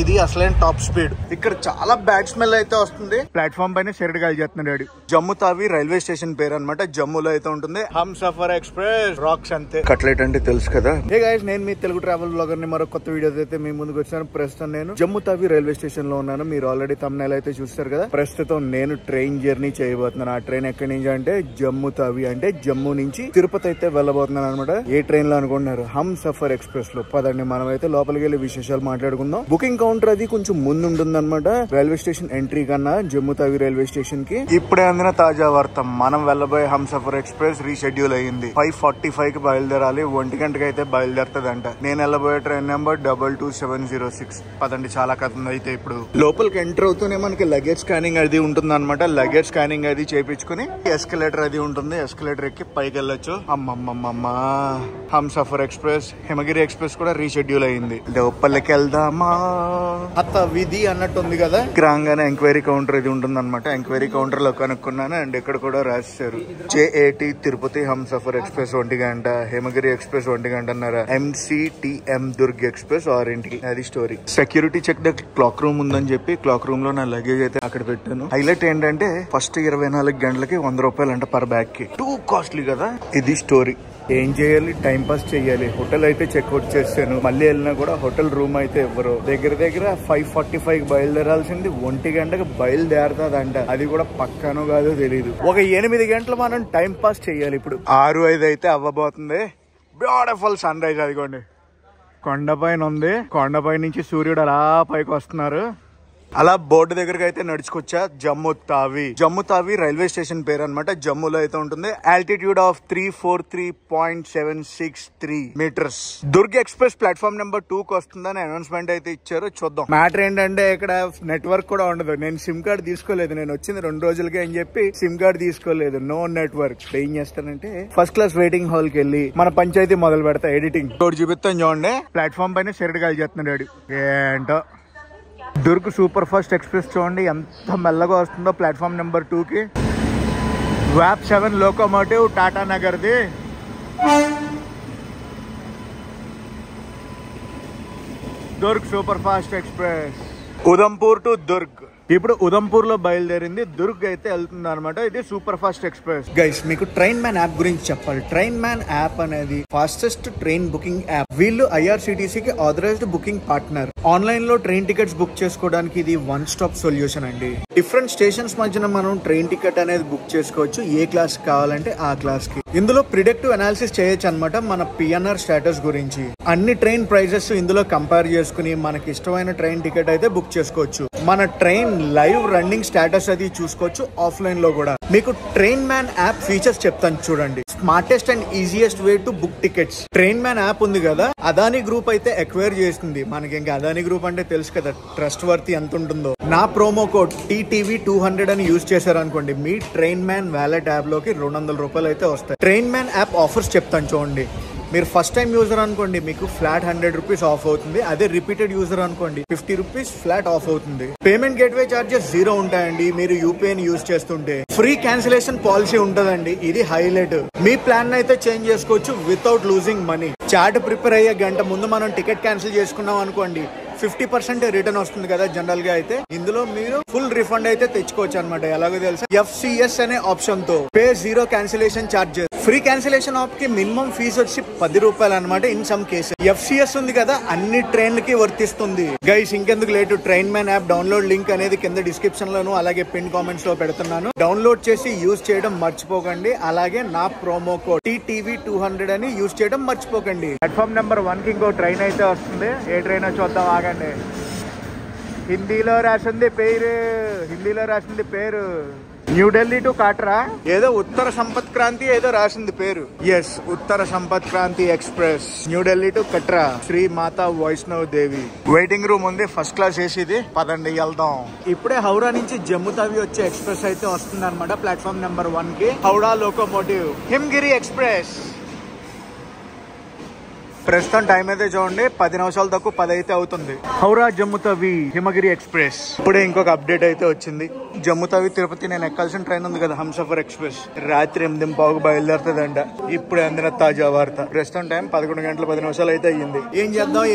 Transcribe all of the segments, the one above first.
ఇది అసలైన top speed. ఇక్కడ చాలా బ్యాడ్ స్మెల్ అయితే వస్తుంది. ప్లాట్ఫామ్ పైన షెరడ్ గాలి చేస్తున్నాడు. జమ్ము తావి రైల్వే స్టేషన్ పేరు అనమాట. జమ్ములో అయితే ఉంటుంది. హమ్ సఫర్ ఎక్స్ప్రెస్ రాక్స్ అంతే. కట్లెట్ అంటే తెలుసు కదా. హే గైస్, నేను మీ తెలుగు ట్రావెల్ బ్లాగర్ ని. మరో కొత్త వీడియోస్ అయితే మీ ముందుకు వచ్చాను. ప్రస్తుతం నేను జమ్ము తావి రైల్వే స్టేషన్ లో ఉన్నాను. మీరు ఆల్రెడీ thumbnail అయితే చూస్తారు కదా. ప్రస్తుతం నేను ట్రైన్ జర్నీ చేయబోతున్నాను. ఆ ట్రైన్ ఎక్కడి నుంచి అంటే జమ్ము తావి, అంటే జమ్ము నుంచి తిరుపతి అయితే వెళ్ళబోతున్నాను అనమాట. ఏ ట్రైన్ లో అనుకుంటున్నారు? హమ్ సఫర్ ఎక్స్ప్రెస్ లో. పదండి మనం అయితే లోపలికి వెళ్ళి విశేషాలు మాట్లాడుకుందాం. బుకింగ్ కౌంటర్ అది కొంచెం ముందు ఉంటుంది అనమాట. రైల్వే స్టేషన్ ఎంట్రీ కన్నా జమ్ము తావి రైల్వే స్టేషన్ కి ఇప్పుడే అందిన తాజా వార్త. మనం వెళ్ళబోయే హమ్ సఫర్ ఎక్స్ప్రెస్ రీషెడ్యూల్ అయ్యింది. 5:45 కి బయలుదేరాలి. 1 గంటకి అయితే బయలుదేరుతుందంట. నేను వెళ్ళబోయే ట్రైన్ నెంబర్ 22706. పదండి, చాలా కథ ఉంది. అయితే ఇప్పుడు లోపలికి ఎంటర్ అవుతూనే మనకి లగేజ్ స్కానింగ్ అది ఉంటుంది అనమాట. లగేజ్ స్కానింగ్ అది చేయించుకుని ఎస్కలేటర్ అది ఉంటుంది. ఎస్కలేటర్ ఎక్కి పైకి వెళ్ళొచ్చు. అమ్మమ్మమ్మ, హమ్ సఫర్ ఎక్స్ప్రెస్, హిమగిరి ఎక్స్ప్రెస్ కూడా రీషెడ్యూల్ అయింది. లోపలికి వెళ్దామా అత్త విధి అన్నట్టు ఉంది కదా. రాగానే ఎంక్వైరీ కౌంటర్ ఇది ఉంటుంది అనమాట. ఎంక్వైరీ కౌంటర్ లో కనుక్కున్నాను. అండ్ ఇక్కడ కూడా రాశారు JAT తిరుపతి హమ్ సఫర్ ఎక్స్ప్రెస్ 1 గంట, హిమగిరి ఎక్స్ప్రెస్ 1 గంట అన్నారా. MCTM దుర్గ్ ఎక్స్ప్రెస్ 6ంటికి. అది story. Security check the cloak room ఉందని చెప్పి క్లాక్ రూమ్ లో నా లగేజ్ అయితే అక్కడ పెట్టాను. హైలైట్ ఏంటంటే ఫస్ట్ 24 గంటలకి 100 రూపాయలు అంట పర్ బ్యాగ్ కి. టూ కాస్ట్లీ కదా. ఇది స్టోరీ. ఏం చేయాలి? టైం పాస్ చేయాలి. హోటల్ అయితే చెక్అవుట్ చేశాను. మళ్ళీ వెళ్ళినా కూడా హోటల్ రూమ్ అయితే ఇవ్వరు. దగ్గర 5:45 బయలుదేరాల్సింది 1 గంటకు బయలుదేరుతాదంట. అది కూడా పక్కనో కాదో తెలియదు. ఒక 8 గంటలు మనం టైం పాస్ చేయాలి. ఇప్పుడు 6:05 అయితే అవ్వబోతుంది. బ్యూటిఫుల్ సన్ రైజ్ అదిగోండి. కొండపైన ఉంది. కొండపై నుంచి సూర్యుడు అలా పైకి వస్తున్నారు. అలా బోర్డు దగ్గరకు అయితే నడుచుకొచ్చా. జమ్ము తావి. జమ్ము తావి రైల్వే స్టేషన్ పేరు అనమాట. జమ్ములో అయితే ఉంటుంది. Altitude of 343.763 metres. Durg express platform number 2 కి వస్తుందని అనౌన్స్మెంట్ అయితే ఇచ్చారు. చూద్దాం. మ్యాటర్ ఏంటంటే ఇక్కడ నెట్వర్క్ కూడా ఉండదు. నేను సిమ్ కార్డ్ తీసుకోలేదు. నేను వచ్చింది 2 రోజులకే అని చెప్పి సిమ్ కార్డ్ తీసుకోలేదు. No network. ఏం చేస్తానంటే ఫస్ట్ క్లాస్ వెయిటింగ్ హాల్ కి వెళ్ళి మన పంచాయతీ మొదలు పెడతా. ఎడిటింగ్ చూపిస్తాను చూడండి. ప్లాట్ఫామ్ పైన షెరడ్ గాలి చేస్తున్నాడు. ఏంటో దుర్గ్ సూపర్ ఫాస్ట్ ఎక్స్ప్రెస్ చూడండి ఎంత మెల్లగా వస్తుందో ప్లాట్ఫామ్ నెంబర్ 2 కి. వ్యాప్ 7 లోకోమోటివ్ టాటా నగర్ది. Durg superfast express Udhampur to Durg. ఇప్పుడు ఉదంపూర్ లో బయలుదేరింది. దుర్గ్ అయితే వెళ్తుంది అనమాట. ఇది సూపర్ ఫాస్ట్ ఎక్స్ప్రెస్. గైస్, మీకు ట్రైన్ మ్యాన్ యాప్ గురించి చెప్పాలి. ట్రైన్ మ్యాన్ యాప్ అనేది ఫాస్టెస్ట్ ట్రైన్ బుకింగ్ యాప్. వీళ్ళు IRCTC కి ఆథరైజ్డ్ బుకింగ్ పార్ట్నర్. ఆన్లైన్ లో ట్రైన్ టికెట్స్ బుక్ చేసుకోవడానికి ఇది 1 స్టాప్ సొల్యూషన్ అండి. డిఫరెంట్ స్టేషన్స్ మధ్యన మనం ట్రైన్ టికెట్ అనేది బుక్ చేసుకోవచ్చు. ఏ క్లాస్ కావాలంటే ఆ క్లాస్ కి. ఇందులో ప్రిడిక్టివ్ అనాలిసిస్ చేయొచ్చు అనమాట. మన PNR స్టేటస్ గురించి అన్ని ట్రైన్ ప్రైజెస్ ఇందులో కంపేర్ చేసుకుని మనకి ఇష్టమైన ట్రైన్ టికెట్ అయితే బుక్ చేసుకోవచ్చు. మన ట్రైన్ లైవ్ రన్నింగ్ స్టేటస్ అది చూసుకోవచ్చు ఆఫ్లైన్ లో కూడా. మీకు ట్రైన్ మ్యాన్ యాప్ ఫీచర్స్ చెప్తాను చూడండి. Smartest and easiest way to book tickets. Train man app ఉంది కదా, అదాని గ్రూప్ అయితే ఎక్వైర్ చేస్తుంది. మనకి ఇంకా అదాని గ్రూప్ అంటే తెలుసు కదా, ట్రస్ట్ వర్తీ ఎంత ఉంటుందో. నా ప్రోమో కోడ్ TTV200 అని యూజ్ చేశారు అనుకోండి, మీ ట్రైన్ మ్యాన్ వ్యాలెట్ యాప్ లోకి 200 రూపాయలు అయితే వస్తాయి. ట్రైన్ మ్యాన్ యాప్ ఆఫర్స్ చెప్తాను చూడండి. మీరు ఫస్ట్ టైం యూజర్ అనుకోండి, మీకు ఫ్లాట్ 100 రూపీస్ ఆఫ్ అవుతుంది. అదే రిపీటెడ్ యూజర్ అనుకోండి 50 రూపీస్ ఫ్లాట్ ఆఫ్ అవుతుంది. పేమెంట్ గేట్వే చార్జెస్ 0 ఉంటాయండి. మీరు UPI ని యూజ్ చేస్తుంటే ఫ్రీ క్యాన్సిలేషన్ పాలసీ ఉంటదండి. ఇది హైలైట్. మీ ప్లాన్ అయితే చేంజ్ చేసుకోవచ్చు without losing money. Chart prepare అయ్యే గంట ముందు మనం టికెట్ క్యాన్సిల్ చేసుకున్నాం అనుకోండి, 50% రిటర్న్ వస్తుంది కదా జనరల్ గా. అయితే ఇందులో మీరు ఫుల్ రిఫండ్ అయితే తెచ్చుకోవచ్చు అనమాట. ఎలాగో తెలుసా, FCS అనే ఆప్షన్ తో pay 0 cancellation charges. Free cancellation app కి మినిమం ఫీజు వచ్చి 10 రూపాయలు అనమాట ఇన్ సమ్ కేసెస్. FCS ఉంది కదా, అన్ని ట్రైన్లకి వర్తిస్తుంది. గైస్, ఇంకెందుకు late, train man app download link అనేది కింద డిస్క్రిప్షన్ లోను అలాగే పిన్ కామెంట్స్ లో పెడుతున్నాను. డౌన్లోడ్ చేసి యూజ్ చేయడం మర్చిపోకండి. అలాగే నా ప్రోమో కోడ్ TTV200 అని యూజ్ చేయడం మర్చిపోకండి. ప్లాట్ఫామ్ నెంబర్ 1 కి ఇంకో ట్రైన్ అయితే వస్తుంది. ఏ ట్రైన్ చూద్దాం ఆగండి. హిందీలో రాసింది పేరు న్యూఢిల్లీ టు కాట్రా. ఏదో ఉత్తర సంపత్ క్రాంతి ఏదో రాసింది పేరు. Yes, Uttar Sampark Kranti express New Delhi to Katra. Shri Mata Vaishno Devi. Waiting room ఉంది. ఫస్ట్ క్లాస్ ఏసీది. పదండి వెళ్దాం. ఇప్పుడే హౌరా నుంచి జమ్ము తావి వచ్చే ఎక్స్ప్రెస్ అయితే వస్తుంది అనమాట. ప్లాట్ఫామ్ నెంబర్ 1 కి హౌడా లోకోమోటివ్ హిమగిరి ఎక్స్ప్రెస్. ప్రస్తుతం టైం అయితే చూడండి 10 నిమిషాలు తక్కువ 10 అయితే అవుతుంది. హౌరా జమ్ము తవి హిమగిరి ఎక్స్ప్రెస్ ఇప్పుడే ఇంకొక అప్డేట్ అయితే వచ్చింది. జమ్ము తవి తిరుపతి నేను ఎక్కాల్సిన ట్రైన్ ఉంది కదా హంసఫర్ ఎక్స్ప్రెస్ రాత్రి 8:15 బయలుదేరుతుందంట. ఇప్పుడు అందిన తాజా వార్త. ప్రస్తుతం టైం 11 గంటల 10 నిమిషాలు అయితే అయ్యింది. ఏం చేద్దాం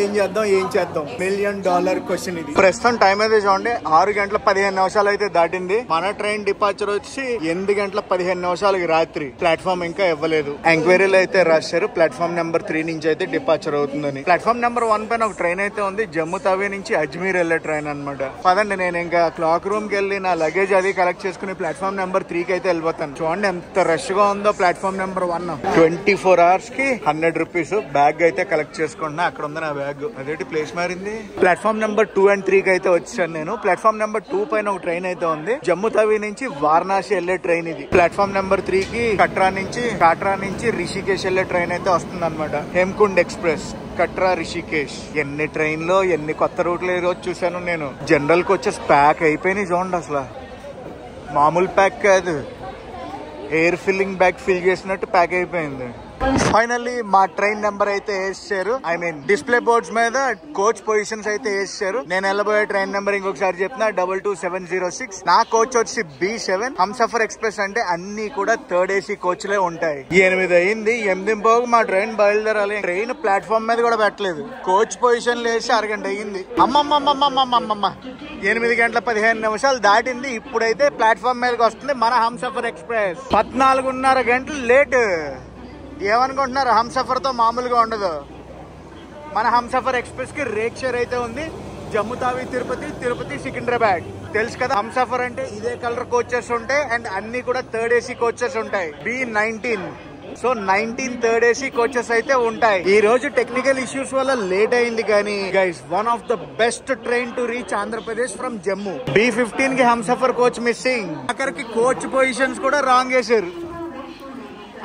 $1 మిలియన్ క్వశ్చన్ ఇది. ప్రస్తుతం టైం అయితే చూడండి 6 గంటల 15 నిమిషాలు అయితే దాటింది. మన ట్రైన్ డిపార్చర్ వచ్చి 8 గంటల 15 నిమిషాలకి రాత్రి. ప్లాట్ఫామ్ ఇంకా ఇవ్వలేదు. ఎంక్వైరీలు అయితే రాశారు ప్లాట్ఫామ్ నెంబర్ 3 నుంచి అయితే డిపార్చర్ అవుతుందని. ప్లాట్ఫామ్ నెంబర్ 1 పైన ఒక ట్రైన్ అయితే ఉంది. జమ్ము తవి నుంచి అజ్మీర్ వెళ్లే ట్రైన్ అనమాట. పదండి నేను ఇంకా క్లాక్ రూమ్ కి వెళ్ళి నా లగేజ్ అది కలెక్ట్ చేసుకుని ప్లాట్ఫామ్ నెంబర్ 3 కి అయితే వెళ్ళిపోతాను. చూడండి ఎంత రష్ గా ఉందో ప్లాట్ఫామ్ నెంబర్ 1. 24 hours కి 100 రూపీస్. బ్యాగ్ అయితే కలెక్ట్ చేసుకుంటున్నా. అక్కడ ఉంది నా బ్యాగ్. అదేంటి ప్లేస్ మారింది. ప్లాట్ఫామ్ నెంబర్ 2 and 3 కి అయితే వచ్చాను నేను. ప్లాట్ఫామ్ నెంబర్ 2 పైన ఒక ట్రైన్ అయితే ఉంది. జమ్ము తవి నుంచి వారణాసి వెళ్లే ట్రైన్ ఇది. ప్లాట్ఫామ్ నెంబర్ 3 కి కాట్రా నుంచి రిషికేష్ వెళ్లే ట్రైన్ అయితే వస్తుంది అనమాట. హేమకుండ్ ఎక్స్ప్రెస్ కట్రా రిషికేష్. ఎన్ని ట్రైన్లో ఎన్ని కొత్త రూట్లు ఈ రోజు చూసాను నేను. జనరల్ కి వచ్చేసి ప్యాక్ అయిపోయినాయి చూడండి. అసలు మామూలు ప్యాక్ కాదు, ఎయిర్ ఫిల్లింగ్ బ్యాగ్ ఫిల్ చేసినట్టు ప్యాక్ అయిపోయింది. ఫైనల్లీ మా ట్రైన్ నెంబర్ అయితే వేసారు. ఐ మీన్ డిస్ప్లే బోర్డ్స్ మీద కోచ్ పొజిషన్స్ అయితే వేసారు. నేను వెళ్ళబోయే ట్రైన్ నెంబర్ ఇంకొకసారి చెప్తున్నా 22706. నా కోచ్ వచ్చి B7. హంసఫర్ ఎక్స్ప్రెస్ అంటే అన్ని కూడా 3rd AC కోచ్లే ఉంటాయి. 8 అయింది. 8:15 మా ట్రైన్ బయలుదేరాలి. ట్రైన్ ప్లాట్ఫామ్ మీద కూడా పెట్టలేదు. కోచ్ పొజిషన్ వేసి అరగంట అయ్యింది. అమ్మమ్మమ్మమ్మమ్మమ్మమ్మ 8 గంటల 15 నిమిషాలు దాటింది. ఇప్పుడైతే ప్లాట్ఫామ్ మీదకి వస్తుంది మన హంసఫర్ ఎక్స్ప్రెస్. 14.5 గంటలు లేట్. ఏమనుకుంటున్నారు, హంసఫర్ తో మామూలుగా ఉండదు. మన హంసఫర్ ఎక్స్ప్రెస్ కి రేక్ షేర్ అయితే ఉంది. జమ్ము తావి తిరుపతి సికింద్రాబాద్. తెలుసు కదా హంసఫర్ అంటే ఇదే కలర్ కోచెస్ ఉంటాయి అండ్ అన్ని కూడా 3rd AC కోచెస్ ఉంటాయి. B19. So 19 3rd AC coaches అయితే ఉంటాయి. ఈ రోజు టెక్నికల్ ఇష్యూస్ వల్ల లేట్ అయింది కానీ guys one of the best train to reach Andhra Pradesh from Jammu. B15 కి హంసఫర్ కోచ్ మిస్సింగ్. అక్కడికి కోచ్ పొజిషన్స్ కూడా రాంగ్ వేసారు.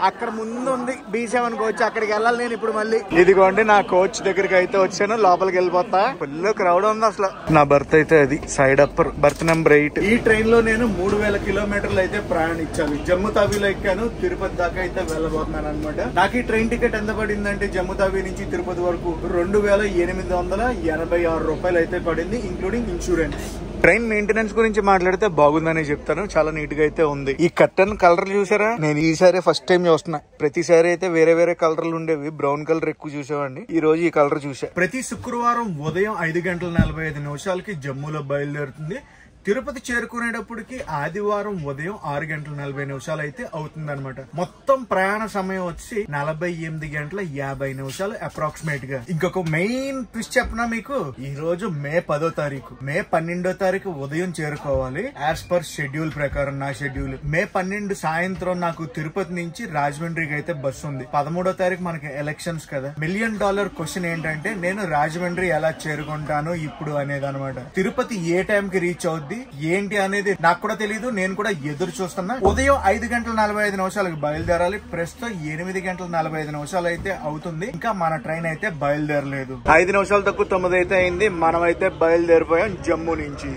అక్కడ ముందు ఉంది B7 కోచ్. అక్కడికి వెళ్ళాలి నేను ఇప్పుడు మళ్ళీ. ఇదిగోండి నా కోచ్ దగ్గరికి అయితే వచ్చాను. లోపలికి వెళ్ళిపోతా. ఫుల్ క్రౌడ్ ఉంది అసలు. నా బర్త్ అయితే అది సైడ్ అప్పర్ బర్త్ నెంబర్ 8. ఈ ట్రైన్ లో నేను 3000 కిలోమీటర్లు అయితే ప్రయాణించాలి. జమ్ము తావిలో ఎక్కాను. తిరుపతి దాకా అయితే వెళ్ళబోతున్నాను అనమాట. నాకు ఈ ట్రైన్ టికెట్ ఎంత పడిందంటే జమ్ము తావి నుంచి తిరుపతి వరకు 2886 రూపాయలు అయితే పడింది, ఇంక్లూడింగ్ ఇన్సూరెన్స్. ట్రైన్ మెయింటెనెన్స్ గురించి మాట్లాడితే బాగుందని చెప్తాను. చాలా నీట్ గా అయితే ఉంది. ఈ కర్టన్ కలర్ చూసారా? నేను ఈసారి ఫస్ట్ టైం చూస్తున్నా. ప్రతిసారి అయితే వేరే కలర్లు ఉండేవి. బ్రౌన్ కలర్ ఎక్కువ చూసేవాడిని. ఈ రోజు ఈ కలర్ చూసా. ప్రతి శుక్రవారం ఉదయం 5 గంటల 45 నిమిషాలకి జమ్ములో బయలుదేరుతుంది. తిరుపతి చేరుకునేటప్పటికి ఆదివారం ఉదయం 6 గంటల 40 నిమిషాలు అయితే అవుతుంది అనమాట. మొత్తం ప్రయాణ సమయం వచ్చి 48 గంటల 50 నిమిషాలు అప్రాక్సిమేట్ గా. ఇంకొక మెయిన్ ట్విస్ట్ చెప్పనా మీకు. ఈ రోజు మే 10వ తారీఖు. మే 12వ తారీఖు ఉదయం చేరుకోవాలి యాజ్ పర్ షెడ్యూల్ ప్రకారం. నా షెడ్యూల్ మే 12 సాయంత్రం నాకు తిరుపతి నుంచి రాజమండ్రికి అయితే బస్సు ఉంది. 13వ తారీఖు మనకి ఎలక్షన్స్ కదా. $1 మిలియన్ క్వశ్చన్ ఏంటంటే నేను రాజమండ్రి ఎలా చేరుకుంటాను ఇప్పుడు అనేది అనమాట. తిరుపతి ఏ టైం కి రీచ్ అవుద్ది ఏంటి అనేది నాకు కూడా తెలియదు. నేను కూడా ఎదురు చూస్తున్నా. ఉదయం 5 గంటల 45 నిమిషాలకు బయలుదేరాలి. ప్రస్తుతం 8 గంటల 45 నిమిషాలు అయితే అవుతుంది. ఇంకా మన ట్రైన్ అయితే బయలుదేరలేదు. 5 నిమిషాలు తక్కువ 9 అయితే అయింది. మనం అయితే బయలుదేరిపోయాం జమ్ము నుంచి.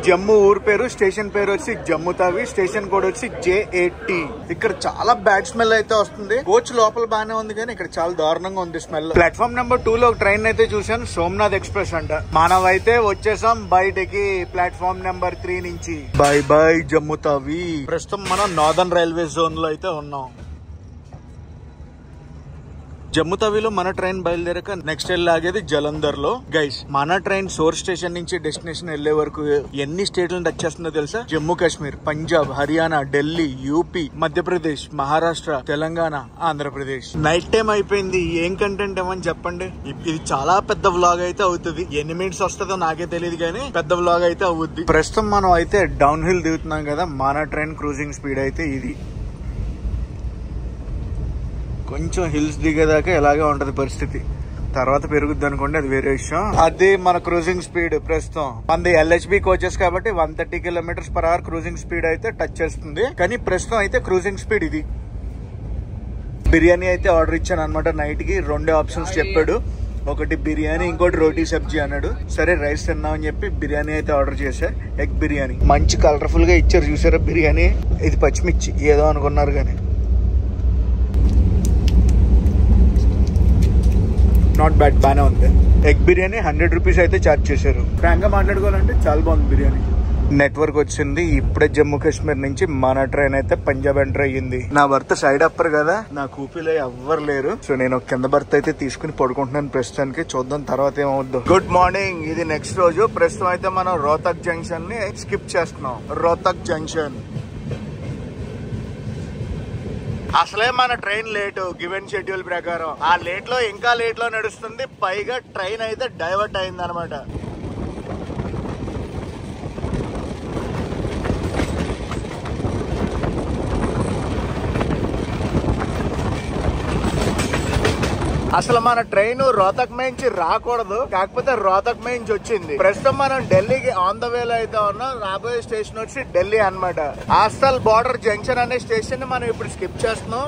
జమ్ము ఊరు పేరు, స్టేషన్ పేరు వచ్చి జమ్ము తావి, స్టేషన్ కోడ్ వచ్చి J8. ఇక్కడ చాలా బ్యాడ్ స్మెల్ అయితే వస్తుంది. కోచ్ లోపల బాగానే ఉంది కానీ ఇక్కడ చాలా దారుణంగా ఉంది స్మెల్. ప్లాట్ఫామ్ నెంబర్ 2 లో ఒక ట్రైన్ అయితే చూసాను. సోమనాథ్ ఎక్స్ప్రెస్ అంట. మనం అయితే వచ్చేసాం బయటకి ప్లాట్ఫామ్ నెంబర్ 3 నుంచి. బై జమ్ము తావి. ప్రస్తుతం మనం నార్దర్న్ రైల్వే జోన్ లో అయితే ఉన్నాం. జమ్ము తవిలో మన ట్రైన్ బయలుదేరాక నెక్స్ట్ వెళ్ళాగేది జలంధర్ లో. గైస్ మన ట్రైన్ సోర్స్ స్టేషన్ నుంచి డెస్టినేషన్ వెళ్లే వరకు ఎన్ని స్టేట్లను టచ్ చేస్తుందో తెలుసా? Jammu Kashmir, Punjab, Haryana, Delhi, UP, Madhya Pradesh, Maharashtra, Telangana, Andhra Pradesh. Night time అయిపోయింది. ఏం కంటెంట్ ఏమని చెప్పండి. ఇది చాలా పెద్ద వ్లాగ్ అయితే అవుతుంది. ఎన్ని మినిట్స్ వస్తుందో నాకే తెలియదు కానీ పెద్ద వ్లాగ్ అయితే అవుద్ది. ప్రస్తుతం మనం అయితే డౌన్ హిల్ దిగుతున్నాం కదా. మన ట్రైన్ క్రూజింగ్ స్పీడ్ అయితే ఇది. కొంచెం హిల్స్ దిగేదాకా ఎలాగే ఉంటది పరిస్థితి. తర్వాత పెరుగుద్ది అనుకోండి, అది వేరే విషయం. అది మన క్రూజింగ్ స్పీడ్. ప్రస్తుతం మనది LHB కోచెస్ కాబట్టి 130 km/h క్రూజింగ్ స్పీడ్ అయితే టచ్ చేస్తుంది. కానీ ప్రస్తుతం అయితే క్రూజింగ్ స్పీడ్ ఇది. బిర్యానీ అయితే ఆర్డర్ ఇచ్చాను అనమాట. నైట్ కి 2 ఆప్షన్స్ చెప్పాడు. ఒకటి బిర్యానీ, ఇంకోటి రోటీ సబ్జీ అన్నాడు. సరే రైస్ తిన్నామని చెప్పి బిర్యానీ అయితే ఆర్డర్ చేశా. ఎగ్ బిర్యానీ మంచి కలర్ఫుల్ గా ఇచ్చారు. చూసారా బిర్యానీ? ఇది పచ్చిమిర్చి ఏదో అనుకున్నారు కానీ నాట్ బ్యాడ్, బానే ఉంది. ఎగ్ బిర్యానీ 100 రూపీస్ అయితే ఛార్జ్ చేశారు. ఫ్రాంక్ గా మాట్లాడుకోవాలంటే చాలా బాగుంది బిర్యానీ. నెట్వర్క్ వచ్చింది ఇప్పుడే. జమ్మూ కాశ్మీర్ నుంచి మన ట్రైన్ అయితే పంజాబ్ ఎంటర్ అయ్యింది. నా బర్త్ సైడ్ అప్పర్ కదా, నా కూపీలో ఎవ్వరు లేరు. సో నేను కింద బర్త్ అయితే తీసుకుని పడుకుంటున్నాను ప్రస్తుతానికి. చూద్దాం తర్వాత ఏమవుద్దు. గుడ్ మార్నింగ్, ఇది నెక్స్ట్ రోజు. ప్రస్తుతం అయితే మనం రోహ్తక్ జంక్షన్ ని స్కిప్ చేస్తున్నాం. రోహ్తక్ జంక్షన్ అసలే మన ట్రైన్ లేటు గివెన్ షెడ్యూల్ ప్రకారం. ఆ లేట్ లో ఇంకా లేట్ లో నడుస్తుంది. పైగా ట్రైన్ అయితే డైవర్ట్ అయింది అనమాట. అసలు మన ట్రైన్ రోహ్తక్ నుంచి రాకూడదు, కాకపోతే రోహ్తక్ నుంచి వచ్చింది. ప్రస్తుతం మనం ఢిల్లీకి ఆన్ ద వేలో అయితే ఉన్నాం. రాబోయే స్టేషన్ వచ్చి ఢిల్లీ అన్నమాట. ఆస్టల్ బార్డర్ జంక్షన్ అనే స్టేషన్ ని మనం ఇప్పుడు స్కిప్ చేస్తున్నాం.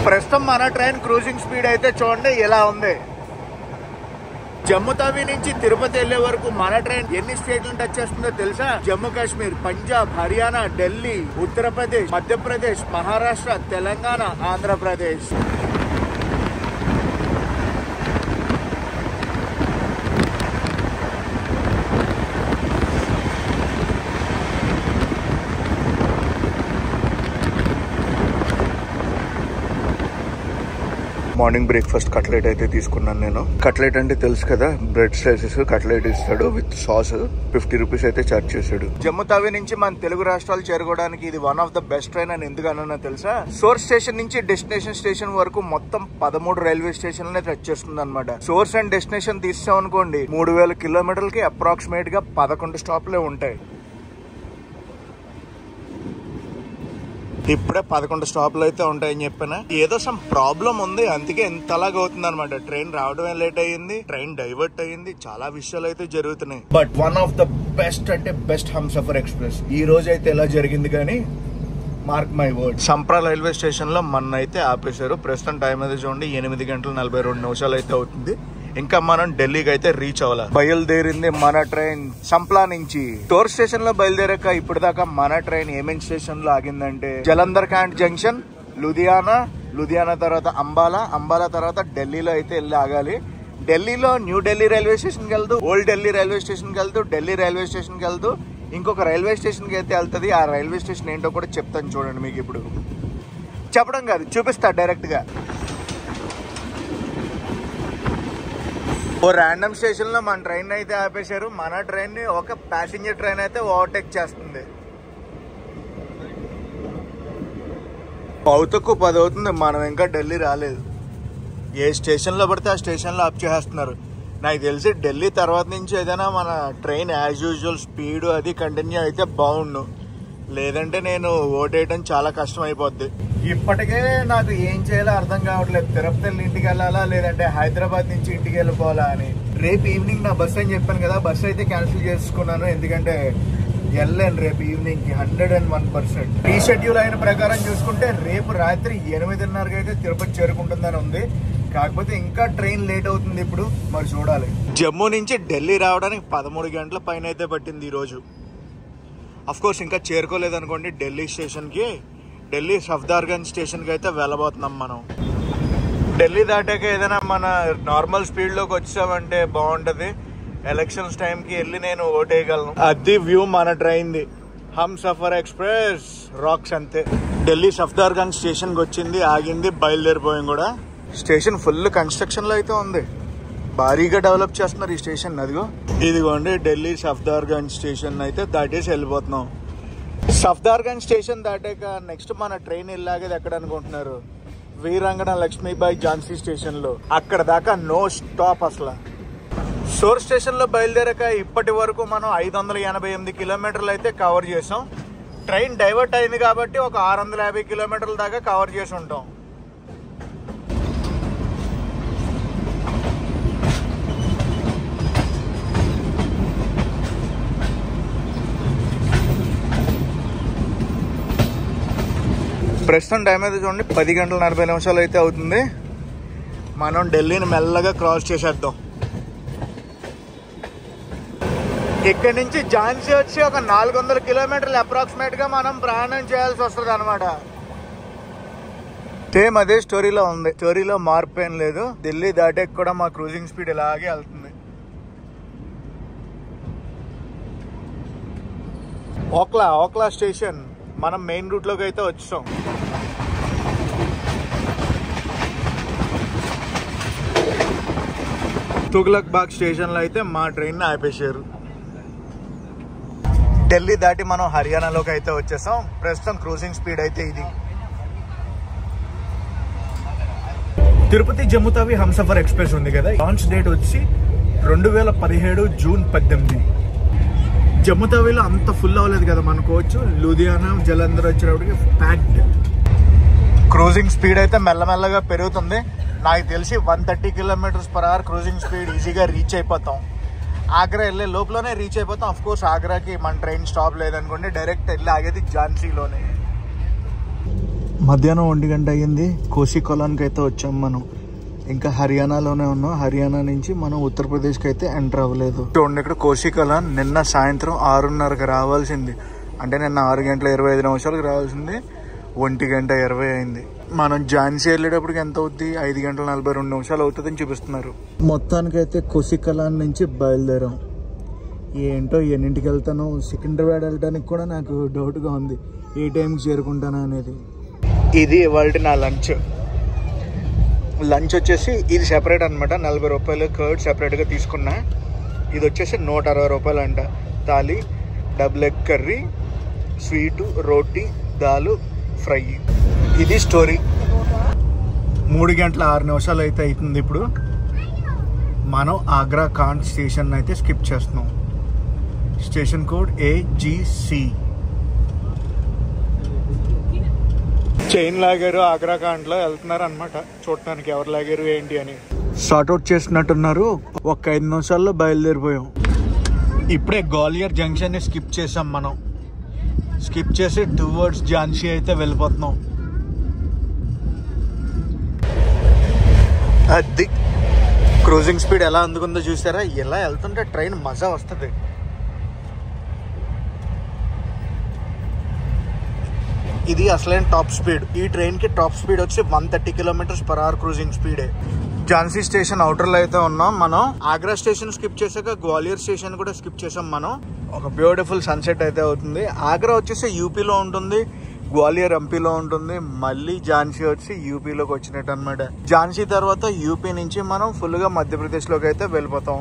ప్రస్తుతం మన ట్రైన్ క్రూజింగ్ స్పీడ్ అయితే చూడండి ఇలా ఉంది. జమ్మూ తావి నుంచి తిరుపతి వెళ్లే వరకు మన ట్రైన్ ఎన్ని స్టేట్లను టచ్ చేస్తుందో తెలుసా? Jammu Kashmir, Punjab, Haryana, Delhi, Uttar Pradesh, Madhya Pradesh, Maharashtra, Telangana, Andhra Pradesh. Morning breakfast cutlet అయితే తీసుకున్నాను నేను. కట్లెట్ అంటే తెలుసు కదా, బ్రెడ్ స్లైసెస్ కట్లెట్ ఇస్తాడు విత్ సాస్. 50 రూపీస్ అయితే ఛార్జ్ చేశాడు. జమ్మూ తావి నుంచి మన తెలుగు రాష్ట్రాలు చేరుకోవడానికి ఇది one of the best train అని ఎందుకు అన్నా తెలుసా? సోర్స్ స్టేషన్ నుంచి డెస్టినేషన్ స్టేషన్ వరకు మొత్తం 13 రైల్వే స్టేషన్లనే టచ్ చేస్తుంది అనమాట. సోర్స్ అండ్ డెస్టినేషన్ తీసాం అనుకోండి 3000 కిలోమీటర్లకి అప్రాక్సిమేట్ గా 11 స్టాప్లే ఉంటాయి. ఇప్పుడే 11 స్టాప్లు అయితే ఉంటాయని చెప్పిన. ఏదో సమ్ ప్రాబ్లం ఉంది, అందుకే ఇంతలాగా అవుతుంది అనమాట. ట్రైన్ రావడమే లేట్ అయ్యింది, ట్రైన్ డైవర్ట్ అయ్యింది, చాలా విషయాలు అయితే జరుగుతున్నాయి. But one of the best అంటే బెస్ట్ హంసఫర్ ఎక్స్ప్రెస్ ఈ రోజు అయితే ఎలా జరిగింది కానీ మార్క్ మై వర్డ్. సంప్రా రైల్వే స్టేషన్ లో మన అయితే ఆపేశారు. ప్రస్తుతం టైం అయితే చూడండి 8:42 అయితే అవుతుంది. ఇంకా మనం ఢిల్లీకి అయితే రీచ్ అవ్వాలి. బయలుదేరింది మన ట్రైన్ సంప్లా నుంచి. టోర్ స్టేషన్ లో బయలుదేరాక ఇప్పుడు దాకా మన ట్రైన్ ఏమేమి స్టేషన్ లో ఆగిందంటే జలంధర్ క్యాంట్ జంక్షన్, లుధియానా తర్వాత అంబాలా తర్వాత ఢిల్లీలో అయితే వెళ్ళి ఆగాలి. ఢిల్లీలో న్యూ ఢిల్లీ రైల్వే స్టేషన్ కి వెళ్తూ, ఓల్డ్ ఢిల్లీ రైల్వే స్టేషన్ కి వెళ్తూ, ఢిల్లీ రైల్వే స్టేషన్ కి వెళ్తూ ఇంకొక రైల్వే స్టేషన్ కి అయితే వెళ్తుంది. ఆ రైల్వే స్టేషన్ ఏంటో కూడా చెప్తాను చూడండి. మీకు ఇప్పుడు చెప్పడం కాదు, చూపిస్తా డైరెక్ట్ గా. ఓ ర్యాండమ్ స్టేషన్ లో మన ట్రైన్ అయితే ఆపేశారు. మన ట్రైన్ ని ఒక ప్యాసింజర్ ట్రైన్ అయితే ఓవర్టేక్ చేస్తుంది. 9:10 అవుతుంది, మనం ఇంకా ఢిల్లీ రాలేదు. ఏ స్టేషన్ లో పడితే ఆ స్టేషన్ లో ఆప్ చేసేస్తున్నారు. నాకు తెలిసి ఢిల్లీ తర్వాత నుంచి ఏదైనా మన ట్రైన్ యాజ్ యూజువల్ స్పీడ్ అది కంటిన్యూ అయితే బాగుండు. లేదంటే నేను ఓటేయడం చాలా కష్టం అయిపోద్ది. ఇప్పటికే నాకు ఏం చేయాలో అర్థం కావట్లేదు. తిరుపతి వెళ్ళి ఇంటికి వెళ్ళాలా లేదంటే హైదరాబాద్ నుంచి ఇంటికి వెళ్ళిపోవాలా అని. రేపు ఈవినింగ్ నా బస్ అని చెప్పాను కదా, బస్ అయితే క్యాన్సిల్ చేసుకున్నాను. ఎందుకంటే వెళ్ళాను రేపు ఈవినింగ్ కి 101%. రీషెడ్యూల్ అయిన ప్రకారం చూసుకుంటే రేపు రాత్రి 8:30కి అయితే తిరుపతి చేరుకుంటుందని ఉంది. కాకపోతే ఇంకా ట్రైన్ లేట్ అవుతుంది ఇప్పుడు, మరి చూడాలి. జమ్మూ నుంచి ఢిల్లీ రావడానికి 13 గంటల పైన అయితే పట్టింది ఈ రోజు. అఫ్ కోర్స్ ఇంకా చేరుకోలేదు అనుకోండి ఢిల్లీ స్టేషన్ కి. ఢిల్లీ సఫ్దార్గంజ్ స్టేషన్ కి అయితే వెళ్ళబోతున్నాం మనం. ఢిల్లీ దాటాక ఏదైనా మన నార్మల్ స్పీడ్ లోకి వచ్చామంటే బాగుంటది. ఎలక్షన్స్ టైం కి వెళ్ళి నేను ఓటేయగలను. అది వ్యూ మన ట్రైన్ ది. హంసఫర్ ఎక్స్ప్రెస్ రాక్స్ అంతే. ఢిల్లీ సఫ్దార్గంజ్ స్టేషన్ కి వచ్చింది, ఆగింది, బయలుదేరిపోయాం కూడా. స్టేషన్ ఫుల్ కన్స్ట్రక్షన్ లో అయితే ఉంది, భారీగా డెవలప్ చేస్తున్నారు ఈ స్టేషన్. అదిగో ఇదిగోండి ఢిల్లీ సఫ్దార్గంజ్ స్టేషన్ అయితే దాటేసి వెళ్ళిపోతున్నాం. సఫ్దార్గంజ్ స్టేషన్ దాటాక నెక్స్ట్ మన ట్రైన్ వెళ్ళాగేది ఎక్కడ అనుకుంటున్నారు? వీరంగన లక్ష్మీబాయి ఝాన్సీ స్టేషన్ లో. అక్కడ దాకా నో స్టాప్ అసలు. సోర్ స్టేషన్ లో బయలుదేరాక ఇప్పటి వరకు మనం 588 కిలోమీటర్లు అయితే కవర్ చేసాం. ట్రైన్ డైవర్ట్ అయింది కాబట్టి ఒక 650 కిలోమీటర్ల దాకా కవర్ చేసి ఉంటాం. ప్రస్తుతం టైం అయితే చూడండి 10:40 అయితే అవుతుంది. మనం ఢిల్లీని మెల్లగా క్రాస్ చేసేద్దాం. ఇక్కడ నుంచి ఝాన్సీ వచ్చి ఒక 400 కిలోమీటర్లు అప్రాక్సిమేట్ గా మనం ప్రయాణం చేయాల్సి వస్తుంది అనమాట. సేమ్ అదే స్టోరీలో ఉంది, స్టోరీలో మార్పు ఏం లేదు. ఢిల్లీ దాటే కూడా మా క్రూజింగ్ స్పీడ్ ఇలాగే వెళ్తుంది. ఓక్లా స్టేషన్ మనం మెయిన్ రూట్ లోకి అయితే వచ్చాం. తుగ్లక్ బాగ్ స్టేషన్ లో అయితే మా ట్రైన్ ఆపేశారు. ఢిల్లీ దాటి మనం హర్యానాలోకి అయితే వచ్చేసాం. ప్రస్తుతం క్రూజింగ్ స్పీడ్ అయితే ఇది. తిరుపతి జమ్ము తావి హంసఫర్ ఎక్స్ప్రెస్ ఉంది కదా, లాంచ్ డేట్ వచ్చి 2017 జూన్ 18. జమ్ము తావిలో అంత ఫుల్ అవ్వలేదు కదా మన కోచ్. లూధియానా జలంధర్ వచ్చేటప్పటికి ప్యాక్డ్. క్రూజింగ్ స్పీడ్ అయితే మెల్లమెల్లగా పెరుగుతుంది. నాకు తెలిసి 130 km/h క్రూజింగ్ స్పీడ్ ఈజీగా రీచ్ అయిపోతాం. ఆగ్రా వెళ్ళే లోపలనే రీచ్ అయిపోతాం. అఫ్ కోర్స్ ఆగ్రాకి మన ట్రైన్ స్టాప్ లేదనుకోండి, డైరెక్ట్ వెళ్ళి ఆగేది ఝాన్సీలోనే. మధ్యాహ్నం 1 గంట అయ్యింది. కోసికొలాన్కి అయితే వచ్చాం మనం. ఇంకా హర్యానాలోనే ఉన్నాం. హర్యానా నుంచి మనం ఉత్తరప్రదేశ్కి అయితే ఎంటర్ అవ్వలేదు. చూడండి ఇక్కడ కోసికొలాన్ నిన్న సాయంత్రం 6:30కి రావాల్సింది. అంటే నిన్న 6:25 రావాల్సింది 1:20 అయింది. మనం ఝాన్సీ వెళ్ళేటప్పటికి ఎంత అవుద్ది, 5:42 అవుతుందని చూపిస్తున్నారు. మొత్తానికి అయితే కోసికొలాన్ నుంచి బయలుదేరాం. ఏంటో ఎన్నింటికి వెళ్తాను, సికింద్రాబాద్ వెళ్ళడానికి కూడా నాకు డౌట్గా ఉంది, ఏ టైంకి చేరుకుంటానా అనేది. ఇది ఇవాళ నా లంచ్ వచ్చేసి ఇది సెపరేట్ అనమాట. 40 రూపాయలు కర్డ్ సెపరేట్గా తీసుకున్నా. ఇది వచ్చేసి 160 రూపాయలు అంట. Thali, double egg curry, sweet, రోటీ, దాలు, ఫ్రై. ఇది స్టోరీ. 3:06 అయితే అవుతుంది. ఇప్పుడు మనం ఆగ్రా కాంట్ స్టేషన్ అయితే స్కిప్ చేస్తున్నాం. Station code AGC. చైన్ లాగారు ఆగ్రా కాంట్లో వెళ్తున్నారు అనమాట. చూడటానికి ఎవరు లాగారు ఏంటి అని సార్ట్అవుట్ చేసినట్టున్నారు. ఒక 5 నిమిషాల్లో బయలుదేరిపోయాం. ఇప్పుడే గ్వాలియర్ జంక్షన్ ని స్కిప్ చేసాం మనం. స్కిప్ చేసి టువర్డ్స్ ఝాన్సీ అయితే వెళ్ళిపోతున్నాం. అది క్రూజింగ్ స్పీడ్ ఎలా అందుకుందో చూసారా? ఇలా వెళ్తుంటే ట్రైన్ మజా వస్తుంది. ఇది అసలైన టాప్ స్పీడ్. ఈ ట్రైన్ కి టాప్ స్పీడ్ వచ్చి 130 km/h క్రూజింగ్ స్పీడే. ఝాన్సీ స్టేషన్ అవుటర్ లో అయితే ఉన్నాం మనం. ఆగ్రా స్టేషన్ స్కిప్ చేశాక గ్వాలియర్ స్టేషన్ కూడా స్కిప్ చేసాం మనం. ఒక బ్యూటిఫుల్ సన్సెట్ అయితే అవుతుంది. ఆగ్రా వచ్చేసి యూపీలో ఉంటుంది, గ్వాలియర్ ఎంపీలో ఉంటుంది. మళ్ళీ ఝాన్సీ వచ్చి యూపీలోకి వచ్చినట్టు అనమాట. ఝాన్సీ తర్వాత యూపీ నుంచి మనం ఫుల్ గా మధ్యప్రదేశ్ లోకి అయితే వెళ్ళిపోతాం.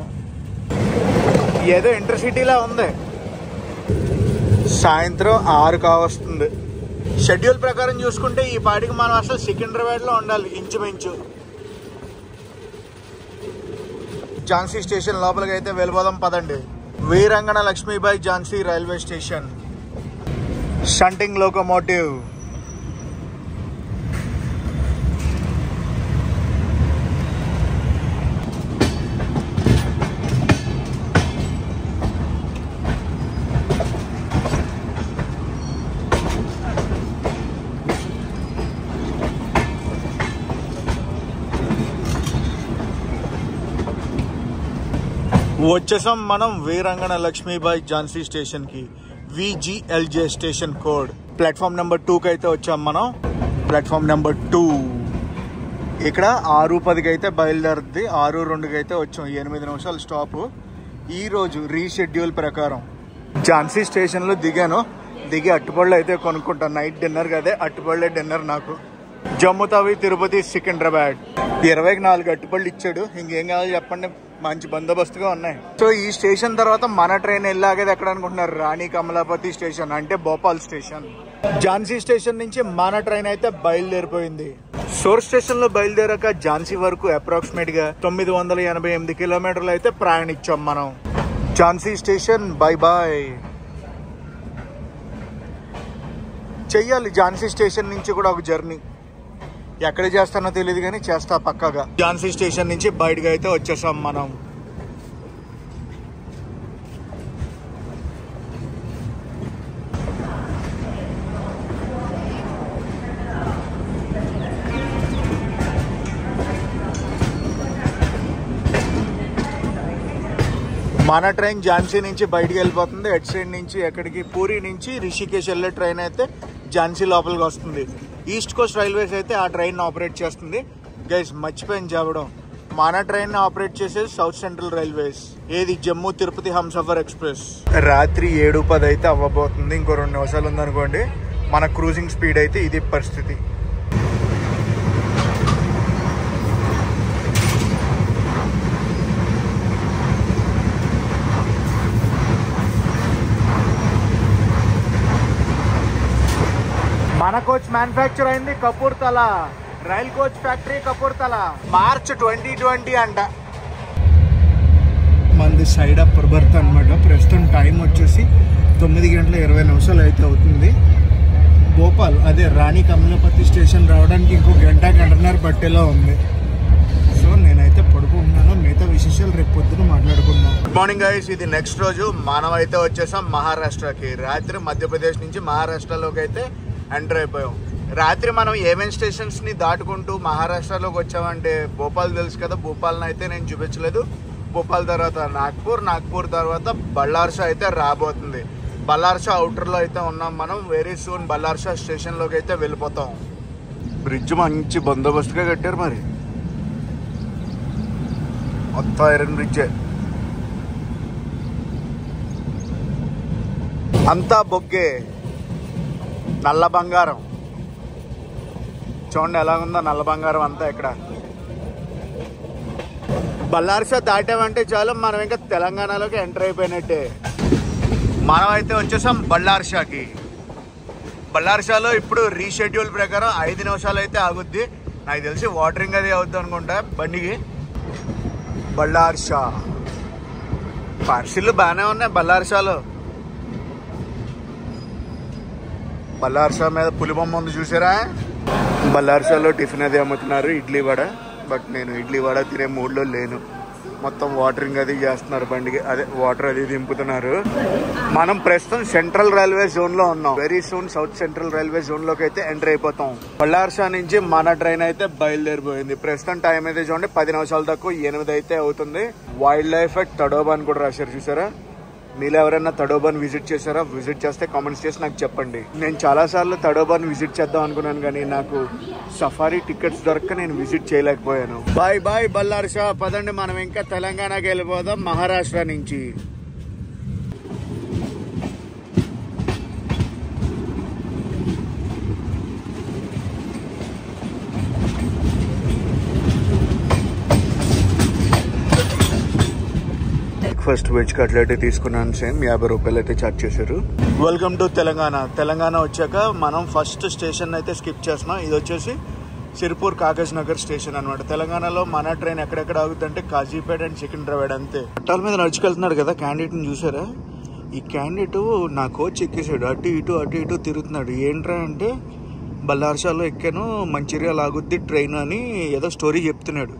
ఏదో ఇంటర్సిటీలా ఉంది. సాయంత్రం 6 కావస్తుంది. షెడ్యూల్ ప్రకారం చూసుకుంటే ఈ పాటికి మనం అసలు సికింద్రాబాద్ లో ఉండాలి ఇంచుమించు. ఝాన్సీ స్టేషన్ లోపలికి అయితే వెళ్ళిపోదాం పదండి. Veerangana Lakshmibai Jhansi railway station. Shunting locomotive. వచ్చేసాం మనం వీరంగణ లక్ష్మీబాయి ఝాన్సీ స్టేషన్ కి. VGLJ station code. Platform number 2 కి అయితే వచ్చాం మనం. ప్లాట్ఫామ్ నెంబర్ 2 ఇక్కడ 6:10కి అయితే బయలుదేరుద్ది. 6:02కి అయితే వచ్చాం. 8 నిమిషాలు స్టాప్. ఈ రోజు రీషెడ్యూల్ ప్రకారం ఝాన్సీ స్టేషన్ లో దిగాను. దిగి అట్టుపళ్ళు అయితే కొనుక్కుంటాను. నైట్ డిన్నర్ కదే అట్టుపళ్ళే డిన్నర్ నాకు. జమ్ము తావి, తిరుపతి, సికింద్రాబాద్ 24 అట్టుపళ్ళు ఇచ్చాడు. ఇంకేం కావాలి చెప్పండి, మంచి బందోబస్తుగా ఉన్నాయి. సో ఈ స్టేషన్ తర్వాత మన ట్రైన్ వెళ్ళాగేది ఎక్కడ అనుకుంటున్నారు? రాణి కమలాపతి స్టేషన్, అంటే భోపాల్ స్టేషన్. ఝాన్సీ స్టేషన్ నుంచి మన ట్రైన్ అయితే బయలుదేరిపోయింది. సోర్ స్టేషన్ లో బయలుదేరాక ఝాన్సీ వరకు అప్రాక్సిమేట్ గా 988 కిలోమీటర్లు అయితే ప్రయాణించాం మనం. Jhansi station bye bye. చెయ్యాలి ఝాన్సీ స్టేషన్ నుంచి కూడా ఒక జర్నీ. ఎక్కడ చేస్తానో తెలియదు కానీ చేస్తా పక్కాగా. ఝాన్సీ స్టేషన్ నుంచి బయటకు అయితే వచ్చేసాం మనం. మన ట్రైన్ ఝాన్సీ నుంచి బయటికి వెళ్ళిపోతుంది. ఎట్ సైడ్ నుంచి ఎక్కడికి పూరి నుంచి రిషికేశ్ వెళ్ళే ట్రైన్ అయితే ఝాన్సీ లోపలికి వస్తుంది. ఈస్ట్ కోస్ట్ రైల్వేస్ అయితే ఆ ట్రైన్ ఆపరేట్ చేస్తుంది. గైస్ మర్చిపోయింది చెప్పడం, మన ట్రైన్ ఆపరేట్ చేసేది సౌత్ సెంట్రల్ రైల్వేస్. ఏది జమ్మూ తిరుపతి హంసఫర్ ఎక్స్ప్రెస్. రాత్రి 7:10 అయితే అవ్వబోతుంది. ఇంకో 2 నిమిషాలు ఉందనుకోండి. మన క్రూజింగ్ స్పీడ్ అయితే ఇది పరిస్థితి. మన కోచ్ మ్యానుఫ్యాక్చర్ అయింది Kapurthala, rail coach factory Kapurthala. March 2020 అంట. మనది సైడ్ అప్పర్ బర్త్ అనమాట. ప్రస్తుతం టైం వచ్చేసి 9:20 అయితే అవుతుంది. భోపాల్ అదే రాణి కమలాపతి స్టేషన్ రావడానికి ఇంకో గంటన్నర పట్టేలా ఉంది. సో నేనైతే పడుకుంటున్నాను. మిగతా విశేషాలు రేపు పొద్దున మాట్లాడుకుందాం. Good morning guys. ఇది నెక్స్ట్ రోజు మనం అయితే వచ్చేసాం మహారాష్ట్రకి. రాత్రి మధ్యప్రదేశ్ నుంచి మహారాష్ట్రలోకి అయితే ఎంటర్ అయిపోయాం. రాత్రి మనం ఏమేమి స్టేషన్స్ని దాటుకుంటూ మహారాష్ట్రలోకి వచ్చామంటే భోపాల్ తెలుసు కదా. భోపాల్ని అయితే నేను చూపించలేదు. భోపాల్ తర్వాత నాగ్పూర్ తర్వాత బళ్ళార్షా అయితే రాబోతుంది. బళ్ళార్షా అవుటర్లో అయితే ఉన్నాం మనం. వెరీ సూన్ బళ్ళార్షా స్టేషన్లోకి అయితే వెళ్ళిపోతాం. బ్రిడ్జ్ మంచి బందోబస్తుగా కట్టారు. మరి మొత్తం ఐరన్ బ్రిడ్జే, అంతా బొగ్గే, నల్ల బంగారం. చూడండి ఎలా ఉందో నల్ల బంగారం అంతా. ఇక్కడ బళ్ళార్షా దాటామంటే చాలు మనం ఇంకా తెలంగాణలోకి ఎంటర్ అయిపోయినట్టే. మనం అయితే వచ్చేసాం బళ్ళార్షాకి. బళ్ళార్షాలో ఇప్పుడు రీషెడ్యూల్ ప్రకారం 5 నిమిషాలు అయితే ఆగుద్ది. నాకు తెలిసి వాటరింగ్ అది అవుద్ది అనుకుంటా బండికి. బళ్ళార్షా పార్సిల్ బాగానే ఉన్నాయి బళ్ళార్షాలో. బళ్ళార్షా మీద పులిబొమ్మ ఉంది చూసారా. బళ్ళార్షాలో టిఫిన్ అది అమ్ముతున్నారు, ఇడ్లీ వడ. బట్ నేను ఇడ్లీ వడ తినే మూడ్లో లేను. మొత్తం వాటరింగ్ అది చేస్తున్నారు బండికి. అదే వాటర్ అది దింపుతున్నారు. మనం ప్రస్తుతం సెంట్రల్ రైల్వే జోన్ లో ఉన్నాం. Very soon south central railway zone లోకి అయితే ఎంటర్ అయిపోతాం. బళ్ళార్షా నుంచి మన ట్రైన్ అయితే బయలుదేరిపోయింది. ప్రస్తుతం టైం అయితే చూడండి 10 నిమిషాలు తక్కువ 8 అయితే అవుతుంది. వైల్డ్ లైఫ్ అట్ తడోబా అని కూడా రాశారు చూసారా. మీరు ఎవరైనా తడోబాన్ విజిట్ చేశారా? విజిట్ చేస్తే కామెంట్స్ చేసి నాకు చెప్పండి. నేను చాలాసార్లు తడోబాన్ విజిట్ చేద్దాం అనుకున్నాను, కానీ నాకు సఫారీ టికెట్స్ దొరక్క నేను విజిట్ చేయలేకపోయాను. బాయ్ బళ్ళార్షా. పదండి మనం ఇంకా తెలంగాణకి వెళ్ళిపోదాం మహారాష్ట్ర నుంచి. ఫస్ట్ వెజ్ కట్లెట్ తీసుకున్నాను. సేమ్ 50 రూపాయలు అయితే ఛార్జ్ చేశారు. Welcome to Telangana. తెలంగాణ వచ్చాక మనం ఫస్ట్ స్టేషన్ అయితే స్కిప్ చేస్తున్నాం. ఇది వచ్చేసి సిర్పూర్ కాగజ్ నగర్ స్టేషన్ అనమాట. తెలంగాణలో మన ట్రైన్ ఎక్కడెక్కడ ఆగుతుందంటే కాజీపేట అండ్ సికింద్రాబాద్ అంతే. పట్టాల మీద నడుచుకెళ్తున్నాడు కదా క్యాండిడేట్ని చూసారా. ఈ క్యాండిడేట్ నా కోచ్ ఎక్కేసాడు. అటు ఇటు తిరుగుతున్నాడు. ఏంట్రా అంటే బళ్ళార్షాలో ఎక్కాను, మంచిర్యాల ఆగుద్ది ట్రైన్ అని ఏదో స్టోరీ చెప్తున్నాడు.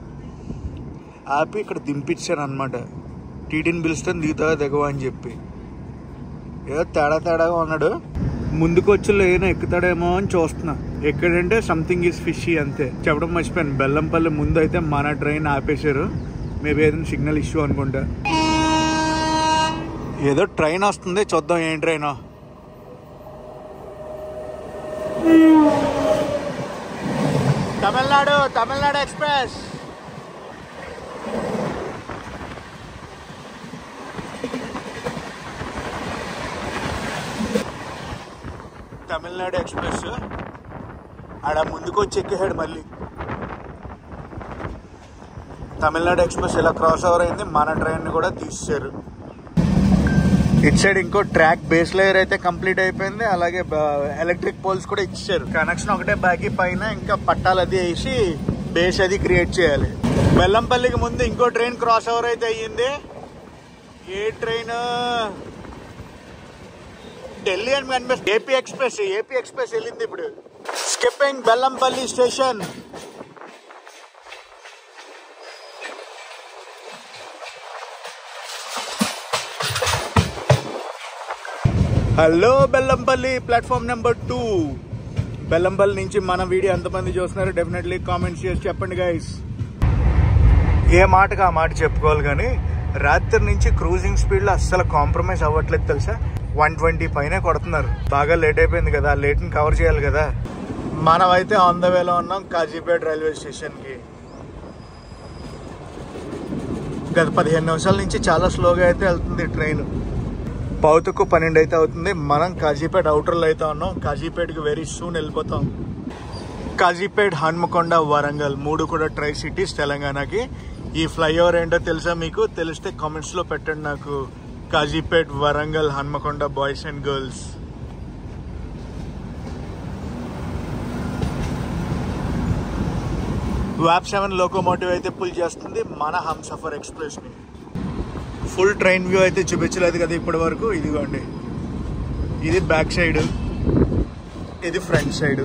ఆపి ఇక్కడ దింపించాను అనమాట. టీటీని పిలుస్తాను దిగుతావా దిగవా అని చెప్పి. ఏదో తేడాగా ఉన్నాడు. ముందుకు వచ్చి లేను ఎక్కుతాడేమో అని చూస్తున్నా. ఎక్కడంటే సంథింగ్ ఈజ్ ఫిషీ అంతే. చెప్పడం మర్చిపోయాను. బెల్లంపల్లి ముందు అయితే మన ట్రైన్ ఆపేశారు. మేబీ ఏదైనా సిగ్నల్ ఇష్యూ అనుకుంటా. ఏదో ట్రైన్ వస్తుంది, చూద్దాం ఏం ట్రైనో. తమిళనాడు ఎక్స్ప్రెస్. తమిళనాడు ఎక్స్ప్రెస్ ఆడ ముందుకు వచ్చి ఎక్కేసాడు. మళ్ళీ తమిళనాడు ఎక్స్ప్రెస్ ఇలా క్రాస్ ఓవర్ అయింది. మన ట్రైన్ కూడా తీసేశారు. ఇటు సైడ్ ఇంకో ట్రాక్ బేస్ లేయర్ అయితే కంప్లీట్ అయిపోయింది. అలాగే ఎలక్ట్రిక్ పోల్స్ కూడా ఇచ్చారు. కనెక్షన్ ఒకటే బాకీ, పైన ఇంకా పట్టాలు అది వేసి బేస్ అది క్రియేట్ చేయాలి. బెల్లంపల్లికి ముందు ఇంకో ట్రైన్ క్రాస్ ఓవర్ అయితే అయ్యింది. ఏ ట్రైన్? ఢిల్లీ అని కనిపిస్తుంది. ఏపీ ఎక్స్ప్రెస్ వెళ్ళింది ఇప్పుడు. Skipping Bellampalli station. Hello Bellampalli, platform number 2. Bellampalli నుంచి మన వీడియో ఎంతమంది చూస్తున్నారు డెఫినెట్లీ కామెంట్స్ చేసి చెప్పండి గైస్. ఏ మాటకు ఆ మాట చెప్పుకోవాలి, కానీ రాత్రి నుంచి క్రూజింగ్ స్పీడ్ లో అస్సలు కాంప్రమైజ్ అవ్వట్లేదు తెలుసా. 120 పైనే కొడుతున్నారు. బాగా లేట్ అయిపోయింది కదా, లేట్ ని కవర్ చేయాలి కదా. మనం అయితే ఆన్ ద వేలో ఉన్నాం కాజీపేట్ రైల్వే స్టేషన్ కి. గత 15 నిమిషాల నుంచి చాలా స్లోగా అయితే వెళ్తుంది ట్రైన్. 11:12 అయితే అవుతుంది. మనం కాజీపేట్ అవుటర్లో అయితే ఉన్నాం. కాజీపేట్కి వెరీ సూన్ వెళ్ళిపోతాం. కాజీపేట్, హన్మకొండ, వరంగల్ 3 కూడా ట్రై సిటీస్ తెలంగాణకి. ఈ ఫ్లైఓవర్ ఏంటో తెలుసా మీకు? తెలిస్తే కామెంట్స్లో పెట్టండి నాకు. Kazipet, Warangal, Hanamkonda boys and girls. WAP 7 locomotive అయితే పుల్ చేస్తుంది మన హంసఫర్ ఎక్స్ప్రెస్ ని. ఫుల్ ట్రైన్ వ్యూ అయితే చూపించలేదు కదా ఇప్పటి వరకు. ఇదిగోండి, ఇది బ్యాక్ సైడ్, ఇది ఫ్రంట్ సైడ్.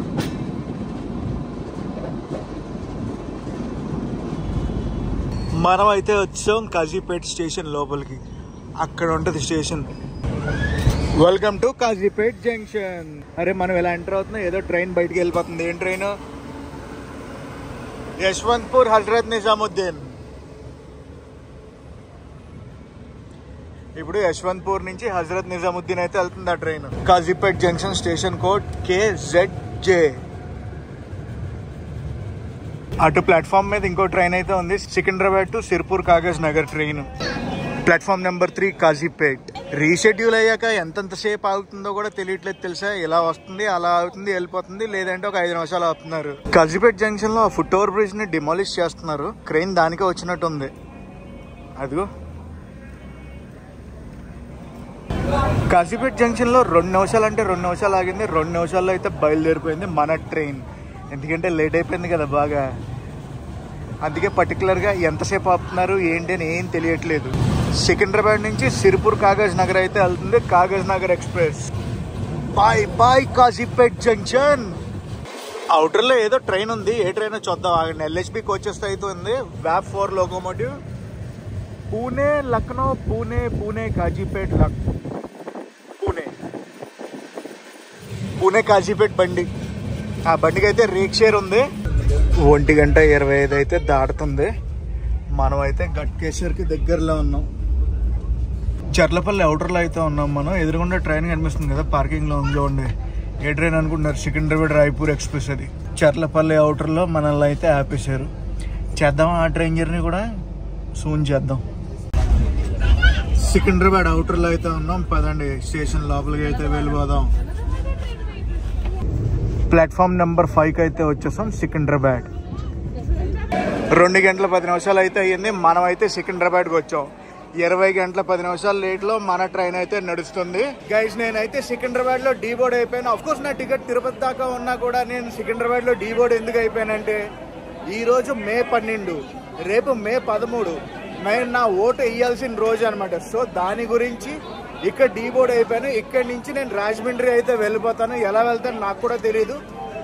మనం అయితే వచ్చాం కాజీపేట్ స్టేషన్ లోపలికి. అక్కడ ఉంటుంది station. Welcome to Kazipet junction. అరే మనం ఎలా ఎంటర్ అవుతున్నాం, ఏదో ట్రైన్ బయటికి వెళ్ళిపోతుంది. ఏం ట్రైన్? యశ్వంత్పూర్ హజరత్ నిజాముద్దీన్. ఇప్పుడు యశ్వంత్పూర్ నుంచి హజరత్ నిజాముద్దీన్ అయితే వెళ్తుంది ఆ train. Kazipet junction station code KZJ. అటు ప్లాట్ఫామ్ మీద ఇంకో ట్రైన్ అయితే ఉంది, Secunderabad to Sirpur Kagaz Nagar train. Platform number 3 Kazipet. Reschedule అయ్యాక ఎంతసేపు ఆగుతుందో కూడా తెలియట్లేదు తెలుసా. ఇలా వస్తుంది, అలా అవుతుంది, వెళ్ళిపోతుంది. లేదంటే ఒక 5 నిమిషాలు ఆపుతున్నారు. కాజీపేట్ జంక్షన్ లో ఫుట్ ఓవర్ బ్రిడ్జ్ ని డిమాలిష్ చేస్తున్నారు. క్రెయిన్ దానికే వచ్చినట్టు ఉంది. అదిగో కాజీపేట్ జంక్షన్ లో 2 నిమిషాలు అంటే 2 నిమిషాలు ఆగింది. 2 నిమిషాల్లో అయితే బయలుదేరిపోయింది మన ట్రైన్. ఎందుకంటే లేట్ అయిపోయింది కదా బాగా. అందుకే పర్టికులర్గా ఎంతసేపు ఆపుతున్నారు ఏంటి అని ఏం తెలియట్లేదు. సికింద్రాబాద్ నుంచి సిర్పూర్ కాగజ్ నగర్ అయితే వెళ్తుంది Kagaznagar express. Bye bye Kazipet junction. అవుటర్లో ఏదో ట్రైన్ ఉంది, ఏ ట్రైన్ చూద్దాం ఆగండి. LHB కోచెస్ అయితే ఉంది. WAP 4 locomotive. పూణే, లక్నో, పూణే కాజీపేట్, పూణే కాజీపేట్ బండి. ఆ బండికి అయితే రేక్ షేర్ ఉంది. 1:25 అయితే దాటుతుంది. మనం అయితే గట్కేశ్వర్కి దగ్గరలో ఉన్నాం. చర్లపల్లి అవుటర్లో అయితే ఉన్నాం మనం. ఎదురుగుండా ట్రైన్ కనిపిస్తుంది కదా, పార్కింగ్లో ఉంది చూడండి. ఏ ట్రైన్ అనుకుంటున్నారు? సికింద్రాబాద్ రాయ్పూర్ ఎక్స్ప్రెస్. అది చర్లపల్లి అవుటర్లో మనల్ని అయితే ఆపేశారు. చేద్దాం ఆ ట్రైన్ జర్నీ కూడా సూన్ చేద్దాం. సికింద్రాబాద్ అవుటర్లో అయితే ఉన్నాం. పదండి స్టేషన్ లోపలికి అయితే వెళ్ళిపోదాం. ప్లాట్ఫామ్ నెంబర్ 5 అయితే వచ్చేసాం సికింద్రాబాద్. 2 గంటల 10 నిమిషాలు అయితే అయ్యింది. మనం అయితే సికింద్రాబాద్కి వచ్చాం. 20 గంటల 10 నిమిషాలు లేట్లో మన ట్రైన్ అయితే నడుస్తుంది. గైస్ నేనైతే సికింద్రాబాద్ లో డీబోర్డ్ అయిపోయాను. అఫ్ కోర్స్ నా టికెట్ తిరుపతి దాకా ఉన్నా కూడా నేను సికింద్రాబాద్ లో డీబోర్డ్ ఎందుకు అయిపోయానంటే, ఈ రోజు మే 12, రేపు మే 13 నేను నా ఓటు వేయాల్సిన రోజు అనమాట. సో దాని గురించి ఇక్కడ డీబోర్డ్ అయిపోయాను. ఇక్కడి నుంచి నేను రాజమండ్రి అయితే వెళ్ళిపోతాను. ఎలా వెళ్తాను నాకు కూడా తెలియదు.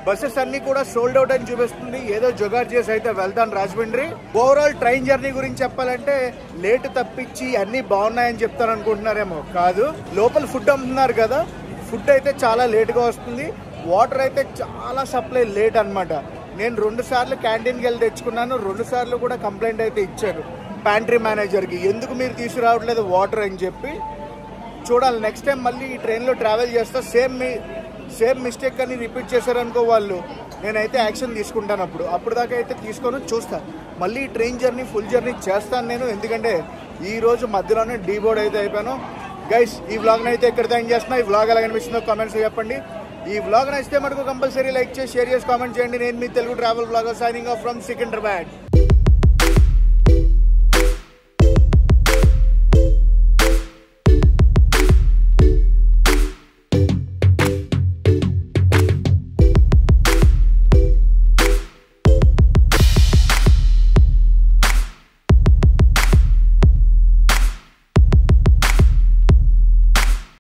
బస్సెస్ అన్ని కూడా సోల్డ్ అవుట్ అని చూపిస్తుంది. ఏదో జుగాడ్ చేసి అయితే వెళ్తాను రాజమండ్రి. ఓవరాల్ ట్రైన్ జర్నీ గురించి చెప్పాలంటే లేట్ తప్పించి అన్ని బాగున్నాయని చెప్తాను అనుకుంటున్నారేమో. కాదు, లోపల ఫుడ్ అమ్ముతున్నారు కదా, ఫుడ్ అయితే చాలా లేట్గా వస్తుంది. వాటర్ అయితే చాలా సప్లై లేట్ అనమాట. నేను 2 సార్లు క్యాంటీన్కి వెళ్ళి తెచ్చుకున్నాను. 2 సార్లు కూడా కంప్లైంట్ అయితే ఇచ్చాను ప్యాంట్రీ మేనేజర్కి, ఎందుకు మీరు తీసుకురావట్లేదు వాటర్ అని చెప్పి. చూడాలి నెక్స్ట్ టైం మళ్ళీ ఈ ట్రైన్లో ట్రావెల్ చేస్తా సేమ్ మిస్టేక్ అని రిపీట్ చేశారనుకో వాళ్ళు, నేనైతే యాక్షన్ తీసుకుంటాను. అప్పుడు దాకా అయితే తీసుకొని చూస్తా. మళ్ళీ ట్రైన్ జర్నీ ఫుల్ జర్నీ చేస్తాను నేను. ఎందుకంటే ఈ రోజు మధ్యలోనే డీబోర్డ్ అయితే అయిపోయాను. గైస్ ఈ వ్లాగ్ని అయితే ఎక్కడ ఎండ్ చేస్తున్నా. ఈ వ్లాగ్ ఎలా అనిపిస్తుందో కామెంట్స్ చెప్పండి. ఈ వ్లాగ్ నచ్చితే మటుకు కంపల్సరీ లైక్ చేసి షేర్ చేసి కామెంట్ చేయండి. నేను మీ Telugu travel vlogger signing off from Secunderabad.